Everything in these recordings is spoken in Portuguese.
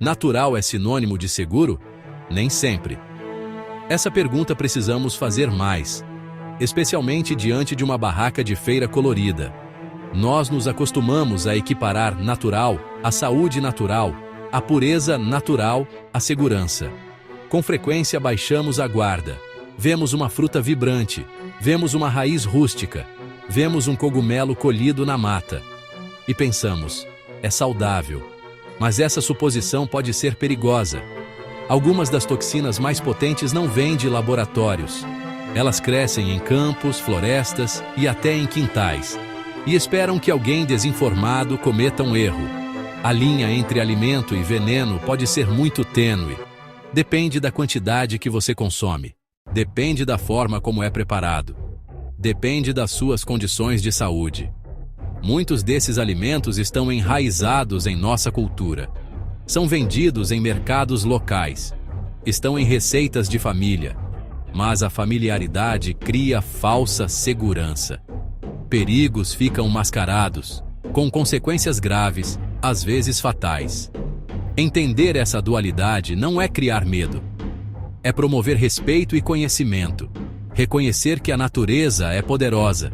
Natural é sinônimo de seguro? Nem sempre. Essa pergunta precisamos fazer mais, especialmente diante de uma barraca de feira colorida. Nós nos acostumamos a equiparar natural, a saúde natural, a pureza natural, a segurança. Com frequência baixamos a guarda. Vemos uma fruta vibrante, vemos uma raiz rústica, vemos um cogumelo colhido na mata. E pensamos, é saudável. Mas essa suposição pode ser perigosa. Algumas das toxinas mais potentes não vêm de laboratórios. Elas crescem em campos, florestas e até em quintais. E esperam que alguém desinformado cometa um erro. A linha entre alimento e veneno pode ser muito tênue. Depende da quantidade que você consome. Depende da forma como é preparado. Depende das suas condições de saúde. Muitos desses alimentos estão enraizados em nossa cultura. São vendidos em mercados locais. Estão em receitas de família. Mas a familiaridade cria falsa segurança. Perigos ficam mascarados, com consequências graves, às vezes fatais. Entender essa dualidade não é criar medo. É promover respeito e conhecimento. Reconhecer que a natureza é poderosa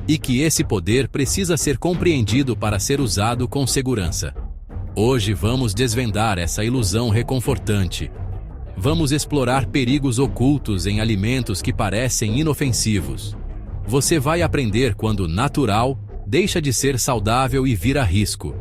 e que esse poder precisa ser compreendido para ser usado com segurança. Hoje vamos desvendar essa ilusão reconfortante. Vamos explorar perigos ocultos em alimentos que parecem inofensivos. Você vai aprender quando natural deixa de ser saudável e vira risco.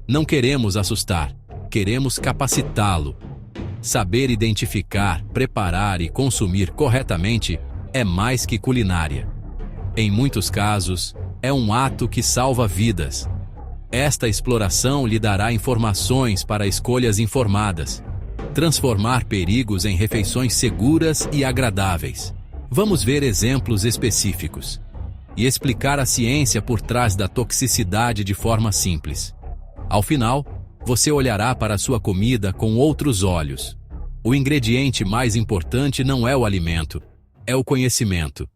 Não queremos assustar, queremos capacitá-lo. Saber identificar, preparar e consumir corretamente é mais que culinária. Em muitos casos, é um ato que salva vidas. Esta exploração lhe dará informações para escolhas informadas. Transformar perigos em refeições seguras e agradáveis. Vamos ver exemplos específicos e explicar a ciência por trás da toxicidade de forma simples. Ao final, você olhará para a sua comida com outros olhos. O ingrediente mais importante não é o alimento, é o conhecimento.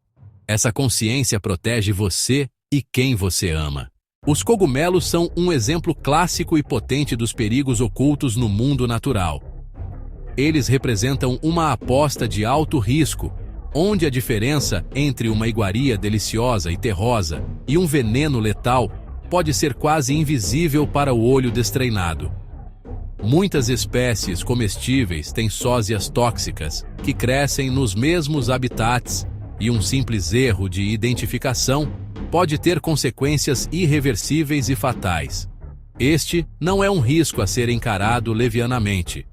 Essa consciência protege você e quem você ama. Os cogumelos são um exemplo clássico e potente dos perigos ocultos no mundo natural. Eles representam uma aposta de alto risco, onde a diferença entre uma iguaria deliciosa e terrosa e um veneno letal pode ser quase invisível para o olho destreinado. Muitas espécies comestíveis têm sósias tóxicas que crescem nos mesmos habitats e um simples erro de identificação pode ter consequências irreversíveis e fatais. Este não é um risco a ser encarado levianamente.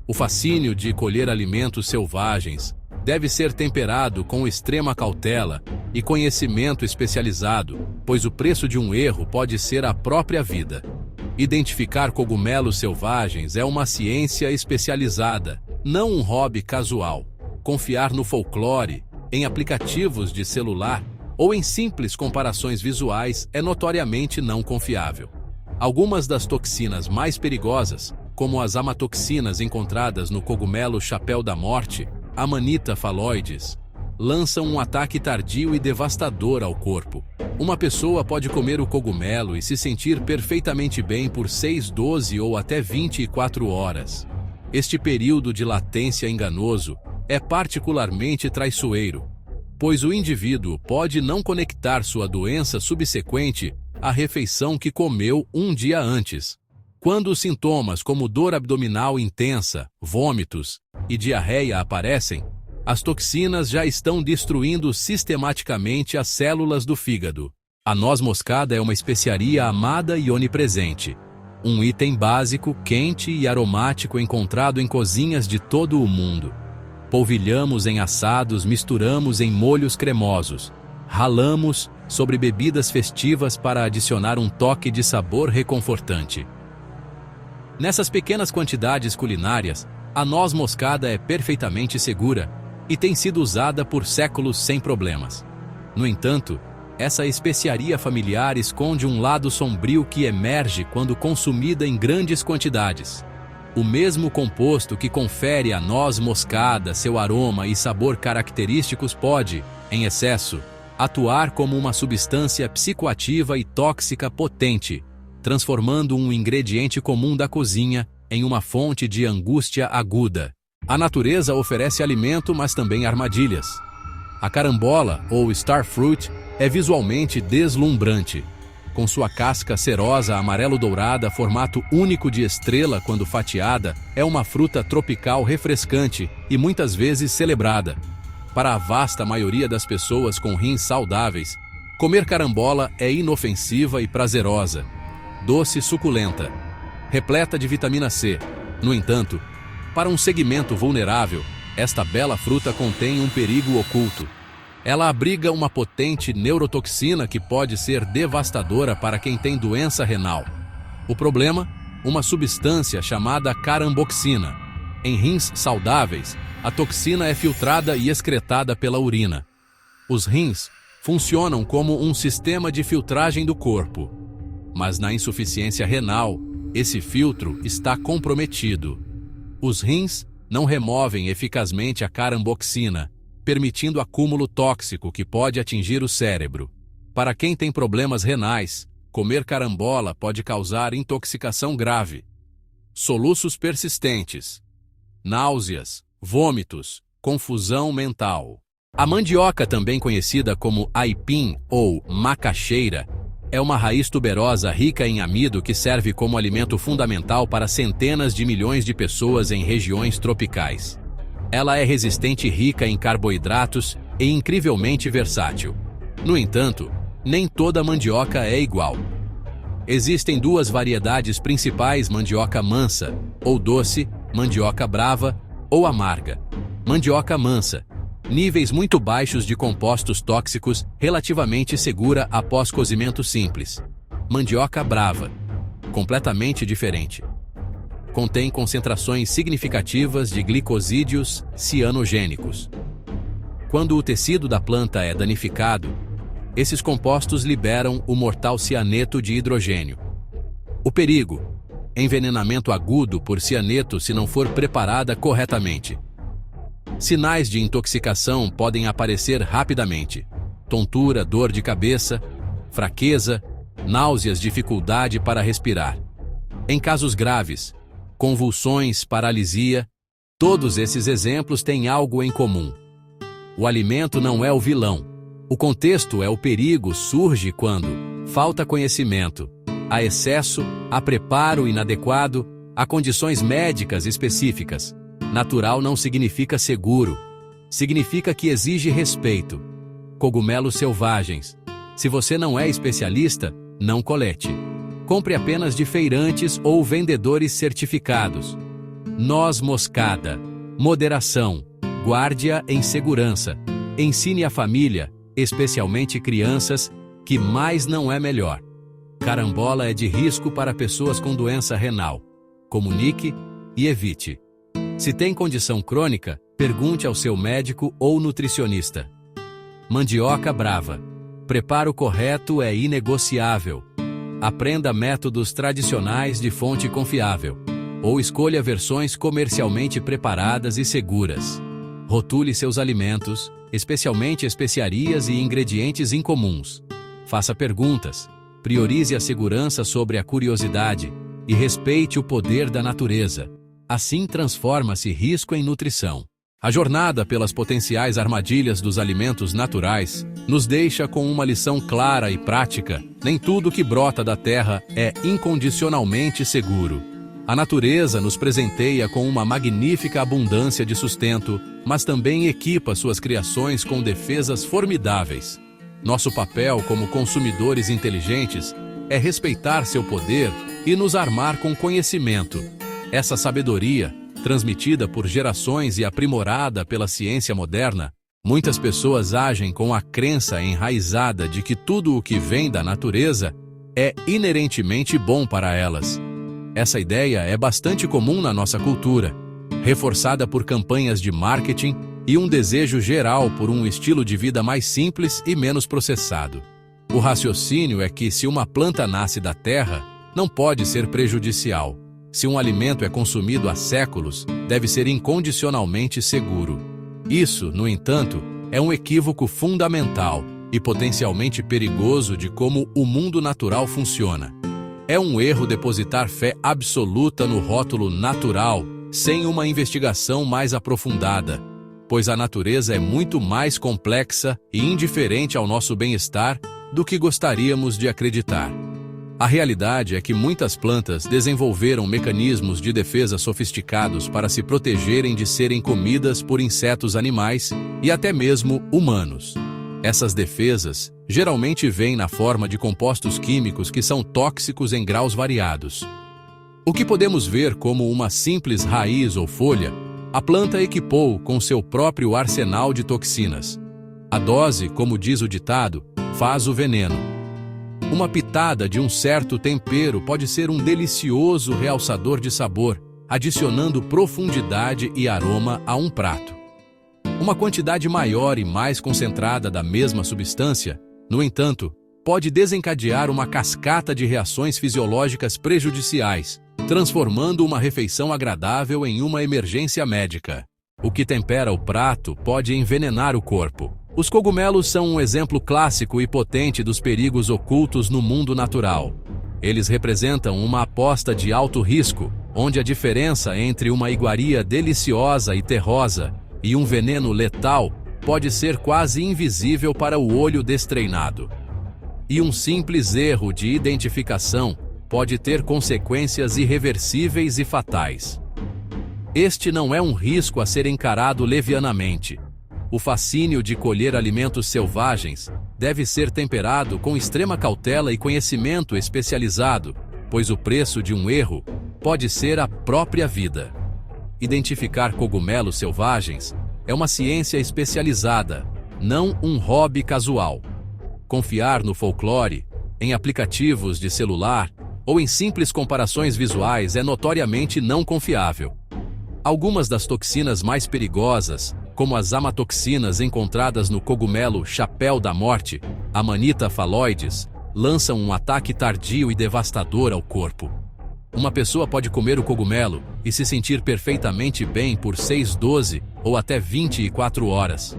O fascínio de colher alimentos selvagens deve ser temperado com extrema cautela e conhecimento especializado, pois o preço de um erro pode ser a própria vida. Identificar cogumelos selvagens é uma ciência especializada, não um hobby casual. Confiar no folclore, em aplicativos de celular ou em simples comparações visuais é notoriamente não confiável. Algumas das toxinas mais perigosas, como as amatoxinas encontradas no cogumelo chapéu da morte, Amanita phalloides, lançam um ataque tardio e devastador ao corpo. Uma pessoa pode comer o cogumelo e se sentir perfeitamente bem por 6, 12 ou até 24 horas. Este período de latência enganoso é particularmente traiçoeiro, pois o indivíduo pode não conectar sua doença subsequente à refeição que comeu um dia antes. Quando os sintomas como dor abdominal intensa, vômitos e diarreia aparecem, as toxinas já estão destruindo sistematicamente as células do fígado. A noz moscada é uma especiaria amada e onipresente. Um item básico, quente e aromático encontrado em cozinhas de todo o mundo. Polvilhamos em assados, misturamos em molhos cremosos. Ralamos sobre bebidas festivas para adicionar um toque de sabor reconfortante. Nessas pequenas quantidades culinárias, a noz moscada é perfeitamente segura e tem sido usada por séculos sem problemas. No entanto, essa especiaria familiar esconde um lado sombrio que emerge quando consumida em grandes quantidades. O mesmo composto que confere à noz moscada seu aroma e sabor característicos pode, em excesso, atuar como uma substância psicoativa e tóxica potente, transformando um ingrediente comum da cozinha em uma fonte de angústia aguda. A natureza oferece alimento, mas também armadilhas. A carambola, ou starfruit, é visualmente deslumbrante. Com sua casca cerosa amarelo-dourada, formato único de estrela quando fatiada, é uma fruta tropical refrescante e muitas vezes celebrada. Para a vasta maioria das pessoas com rins saudáveis, comer carambola é inofensiva e prazerosa. Doce e suculenta, repleta de vitamina C. No entanto, para um segmento vulnerável, esta bela fruta contém um perigo oculto. Ela abriga uma potente neurotoxina que pode ser devastadora para quem tem doença renal. O problema? Uma substância chamada caramboxina. Em rins saudáveis, a toxina é filtrada e excretada pela urina. Os rins funcionam como um sistema de filtragem do corpo. Mas na insuficiência renal, esse filtro está comprometido. Os rins não removem eficazmente a caramboxina, permitindo acúmulo tóxico que pode atingir o cérebro. Para quem tem problemas renais, comer carambola pode causar intoxicação grave, soluços persistentes, náuseas, vômitos, confusão mental. A mandioca, também conhecida como aipim ou macaxeira, é uma raiz tuberosa rica em amido que serve como alimento fundamental para centenas de milhões de pessoas em regiões tropicais. Ela é resistente e rica em carboidratos e incrivelmente versátil. No entanto, nem toda mandioca é igual. Existem duas variedades principais: mandioca mansa, ou doce, mandioca brava, ou amarga. Mandioca mansa, níveis muito baixos de compostos tóxicos, relativamente segura após cozimento simples. Mandioca brava, completamente diferente. Contém concentrações significativas de glicosídeos cianogênicos. Quando o tecido da planta é danificado, esses compostos liberam o mortal cianeto de hidrogênio. O perigo: envenenamento agudo por cianeto se não for preparada corretamente. Sinais de intoxicação podem aparecer rapidamente: tontura, dor de cabeça, fraqueza, náuseas, dificuldade para respirar. Em casos graves, convulsões, paralisia. Todos esses exemplos têm algo em comum. O alimento não é o vilão. O contexto é o perigo. Surge quando falta conhecimento, há excesso, há preparo inadequado, há condições médicas específicas. Natural não significa seguro. Significa que exige respeito. Cogumelos selvagens. Se você não é especialista, não colete. Compre apenas de feirantes ou vendedores certificados. Noz moscada. Moderação. Guarde-a em segurança. Ensine a família, especialmente crianças, que mais não é melhor. Carambola é de risco para pessoas com doença renal. Comunique e evite. Se tem condição crônica, pergunte ao seu médico ou nutricionista. Mandioca brava. Preparo correto é inegociável. Aprenda métodos tradicionais de fonte confiável. Ou escolha versões comercialmente preparadas e seguras. Rotule seus alimentos, especialmente especiarias e ingredientes incomuns. Faça perguntas. Priorize a segurança sobre a curiosidade e respeite o poder da natureza. Assim transforma-se risco em nutrição. A jornada pelas potenciais armadilhas dos alimentos naturais nos deixa com uma lição clara e prática: nem tudo que brota da terra é incondicionalmente seguro. A natureza nos presenteia com uma magnífica abundância de sustento, mas também equipa suas criações com defesas formidáveis. Nosso papel como consumidores inteligentes é respeitar seu poder e nos armar com conhecimento. Essa sabedoria, transmitida por gerações e aprimorada pela ciência moderna, muitas pessoas agem com a crença enraizada de que tudo o que vem da natureza é inerentemente bom para elas. Essa ideia é bastante comum na nossa cultura, reforçada por campanhas de marketing e um desejo geral por um estilo de vida mais simples e menos processado. O raciocínio é que se uma planta nasce da terra, não pode ser prejudicial. Se um alimento é consumido há séculos, deve ser incondicionalmente seguro. Isso, no entanto, é um equívoco fundamental e potencialmente perigoso de como o mundo natural funciona. É um erro depositar fé absoluta no rótulo natural, sem uma investigação mais aprofundada, pois a natureza é muito mais complexa e indiferente ao nosso bem-estar do que gostaríamos de acreditar. A realidade é que muitas plantas desenvolveram mecanismos de defesa sofisticados para se protegerem de serem comidas por insetos animais e até mesmo humanos. Essas defesas geralmente vêm na forma de compostos químicos que são tóxicos em graus variados. O que podemos ver como uma simples raiz ou folha, a planta equipou com seu próprio arsenal de toxinas. A dose, como diz o ditado, faz o veneno. Uma pitada de um certo tempero pode ser um delicioso realçador de sabor, adicionando profundidade e aroma a um prato. Uma quantidade maior e mais concentrada da mesma substância, no entanto, pode desencadear uma cascata de reações fisiológicas prejudiciais, transformando uma refeição agradável em uma emergência médica. O que tempera o prato pode envenenar o corpo. Os cogumelos são um exemplo clássico e potente dos perigos ocultos no mundo natural. Eles representam uma aposta de alto risco, onde a diferença entre uma iguaria deliciosa e terrosa e um veneno letal pode ser quase invisível para o olho destreinado. E um simples erro de identificação pode ter consequências irreversíveis e fatais. Este não é um risco a ser encarado levianamente. O fascínio de colher alimentos selvagens deve ser temperado com extrema cautela e conhecimento especializado, pois o preço de um erro pode ser a própria vida. Identificar cogumelos selvagens é uma ciência especializada, não um hobby casual. Confiar no folclore, em aplicativos de celular ou em simples comparações visuais é notoriamente não confiável. Algumas das toxinas mais perigosas, como as amatoxinas encontradas no cogumelo chapéu da morte, Amanita phalloides, lançam um ataque tardio e devastador ao corpo. Uma pessoa pode comer o cogumelo e se sentir perfeitamente bem por 6, 12 ou até 24 horas.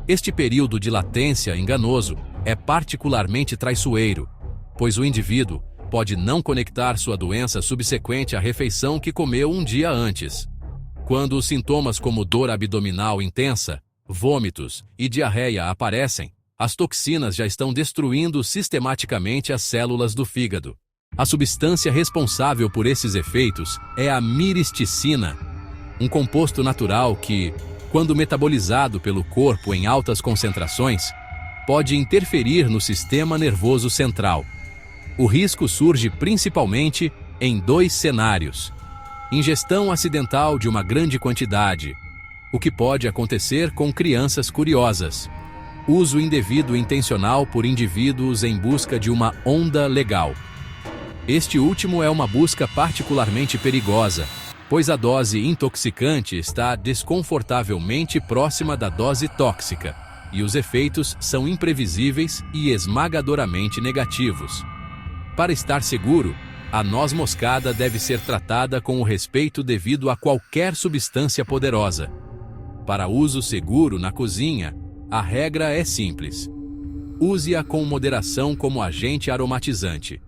Este período de latência enganoso é particularmente traiçoeiro, pois o indivíduo pode não conectar sua doença subsequente à refeição que comeu um dia antes. Quando os sintomas como dor abdominal intensa, vômitos e diarreia aparecem, as toxinas já estão destruindo sistematicamente as células do fígado. A substância responsável por esses efeitos é a miristicina, um composto natural que, quando metabolizado pelo corpo em altas concentrações, pode interferir no sistema nervoso central. O risco surge principalmente em 2 cenários: ingestão acidental de uma grande quantidade, o que pode acontecer com crianças curiosas; uso indevido intencional por indivíduos em busca de uma onda legal. Este último é uma busca particularmente perigosa, pois a dose intoxicante está desconfortavelmente próxima da dose tóxica, e os efeitos são imprevisíveis e esmagadoramente negativos. Para estar seguro, a noz moscada deve ser tratada com o respeito devido a qualquer substância poderosa. Para uso seguro na cozinha, a regra é simples. Use-a com moderação como agente aromatizante.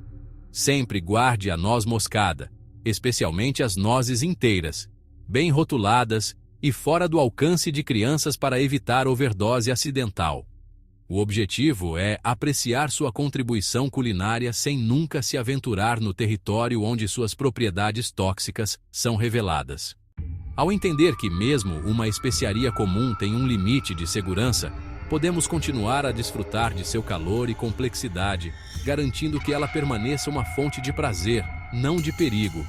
Sempre guarde a noz moscada, especialmente as nozes inteiras, bem rotuladas e fora do alcance de crianças para evitar overdose acidental. O objetivo é apreciar sua contribuição culinária sem nunca se aventurar no território onde suas propriedades tóxicas são reveladas. Ao entender que mesmo uma especiaria comum tem um limite de segurança, podemos continuar a desfrutar de seu calor e complexidade, garantindo que ela permaneça uma fonte de prazer, não de perigo.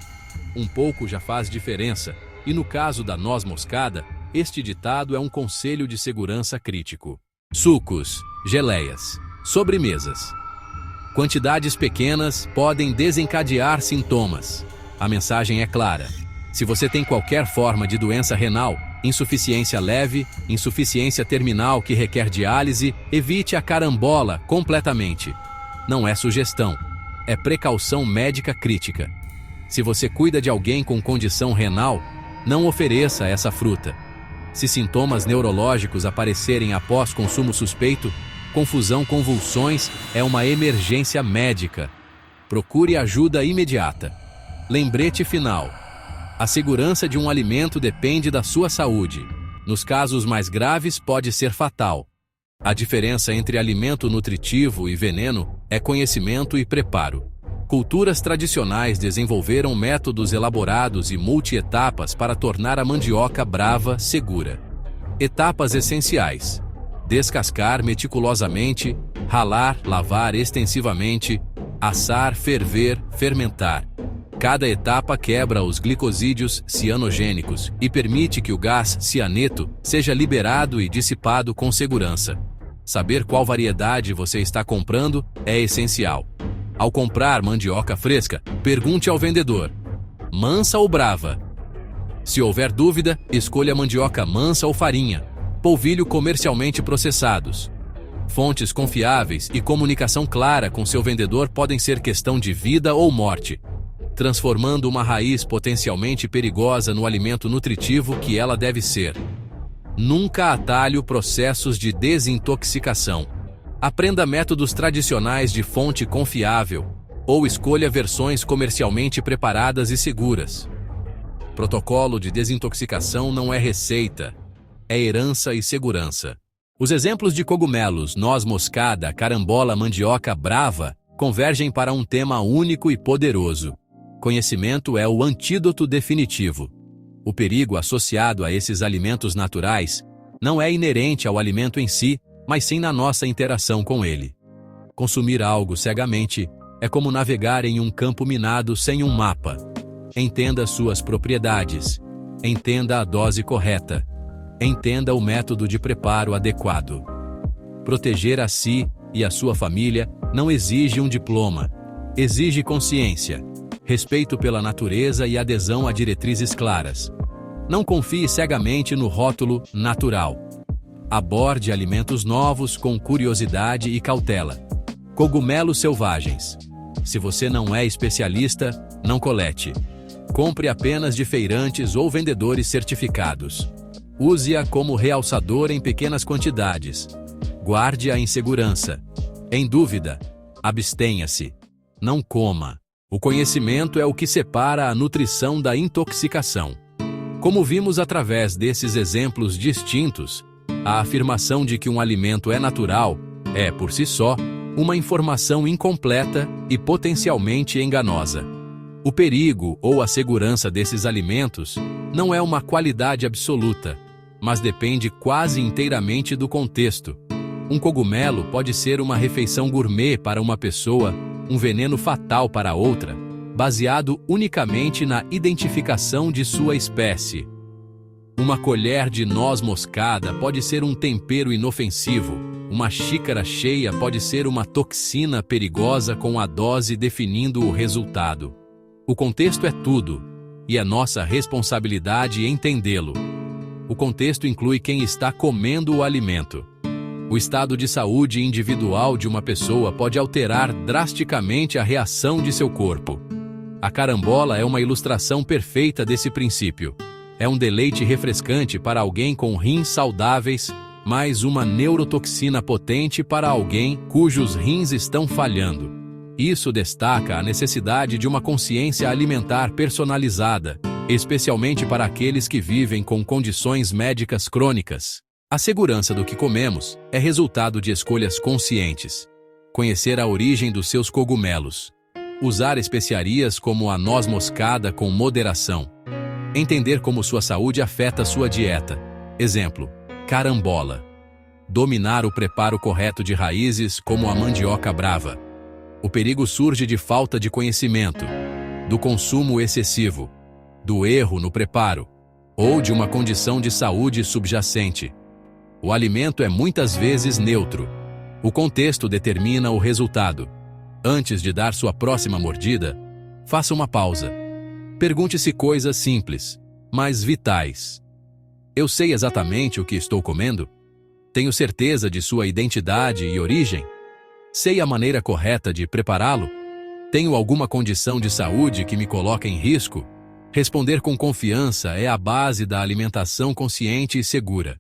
Um pouco já faz diferença, e no caso da noz moscada, este ditado é um conselho de segurança crítico. Sucos, geleias, sobremesas. Quantidades pequenas podem desencadear sintomas. A mensagem é clara. Se você tem qualquer forma de doença renal, insuficiência leve, insuficiência terminal que requer diálise, evite a carambola completamente. Não é sugestão, é precaução médica crítica. Se você cuida de alguém com condição renal, não ofereça essa fruta. Se sintomas neurológicos aparecerem após consumo suspeito, confusão, convulsões, é uma emergência médica. Procure ajuda imediata. Lembrete final. A segurança de um alimento depende da sua saúde. Nos casos mais graves, pode ser fatal. A diferença entre alimento nutritivo e veneno é conhecimento e preparo. Culturas tradicionais desenvolveram métodos elaborados e multi-etapas para tornar a mandioca brava segura. Etapas essenciais: descascar meticulosamente, ralar, lavar extensivamente, assar, ferver, fermentar. Cada etapa quebra os glicosídeos cianogênicos e permite que o gás cianeto seja liberado e dissipado com segurança. Saber qual variedade você está comprando é essencial. Ao comprar mandioca fresca, pergunte ao vendedor: mansa ou brava? Se houver dúvida, escolha mandioca mansa ou farinha, polvilho comercialmente processados. Fontes confiáveis e comunicação clara com seu vendedor podem ser questão de vida ou morte, transformando uma raiz potencialmente perigosa no alimento nutritivo que ela deve ser. Nunca atalhe processos de desintoxicação. Aprenda métodos tradicionais de fonte confiável ou escolha versões comercialmente preparadas e seguras. Protocolo de desintoxicação não é receita, é herança e segurança. Os exemplos de cogumelos, noz moscada, carambola, mandioca brava convergem para um tema único e poderoso. Conhecimento é o antídoto definitivo. O perigo associado a esses alimentos naturais não é inerente ao alimento em si, mas sim na nossa interação com ele. Consumir algo cegamente é como navegar em um campo minado sem um mapa. Entenda suas propriedades. Entenda a dose correta. Entenda o método de preparo adequado. Proteger a si e a sua família não exige um diploma. Exige consciência, respeito pela natureza e adesão a diretrizes claras. Não confie cegamente no rótulo natural. Aborde alimentos novos com curiosidade e cautela. Cogumelos selvagens. Se você não é especialista, não colete. Compre apenas de feirantes ou vendedores certificados. Use-a como realçador em pequenas quantidades. Guarde-a em segurança. Em dúvida, abstenha-se. Não coma. O conhecimento é o que separa a nutrição da intoxicação. Como vimos através desses exemplos distintos, a afirmação de que um alimento é natural é, por si só, uma informação incompleta e potencialmente enganosa. O perigo ou a segurança desses alimentos não é uma qualidade absoluta, mas depende quase inteiramente do contexto. Um cogumelo pode ser uma refeição gourmet para uma pessoa, um veneno fatal para outra, baseado unicamente na identificação de sua espécie. Uma colher de noz moscada pode ser um tempero inofensivo, uma xícara cheia pode ser uma toxina perigosa com a dose definindo o resultado. O contexto é tudo, e é nossa responsabilidade entendê-lo. O contexto inclui quem está comendo o alimento. O estado de saúde individual de uma pessoa pode alterar drasticamente a reação de seu corpo. A carambola é uma ilustração perfeita desse princípio. É um deleite refrescante para alguém com rins saudáveis, mas uma neurotoxina potente para alguém cujos rins estão falhando. Isso destaca a necessidade de uma consciência alimentar personalizada, especialmente para aqueles que vivem com condições médicas crônicas. A segurança do que comemos é resultado de escolhas conscientes. Conhecer a origem dos seus cogumelos. Usar especiarias como a noz moscada com moderação. Entender como sua saúde afeta sua dieta. Exemplo: carambola. Dominar o preparo correto de raízes como a mandioca brava. O perigo surge de falta de conhecimento, do consumo excessivo, do erro no preparo, ou de uma condição de saúde subjacente. O alimento é muitas vezes neutro. O contexto determina o resultado. Antes de dar sua próxima mordida, faça uma pausa. Pergunte-se coisas simples, mas vitais. Eu sei exatamente o que estou comendo? Tenho certeza de sua identidade e origem? Sei a maneira correta de prepará-lo? Tenho alguma condição de saúde que me coloca em risco? Responder com confiança é a base da alimentação consciente e segura.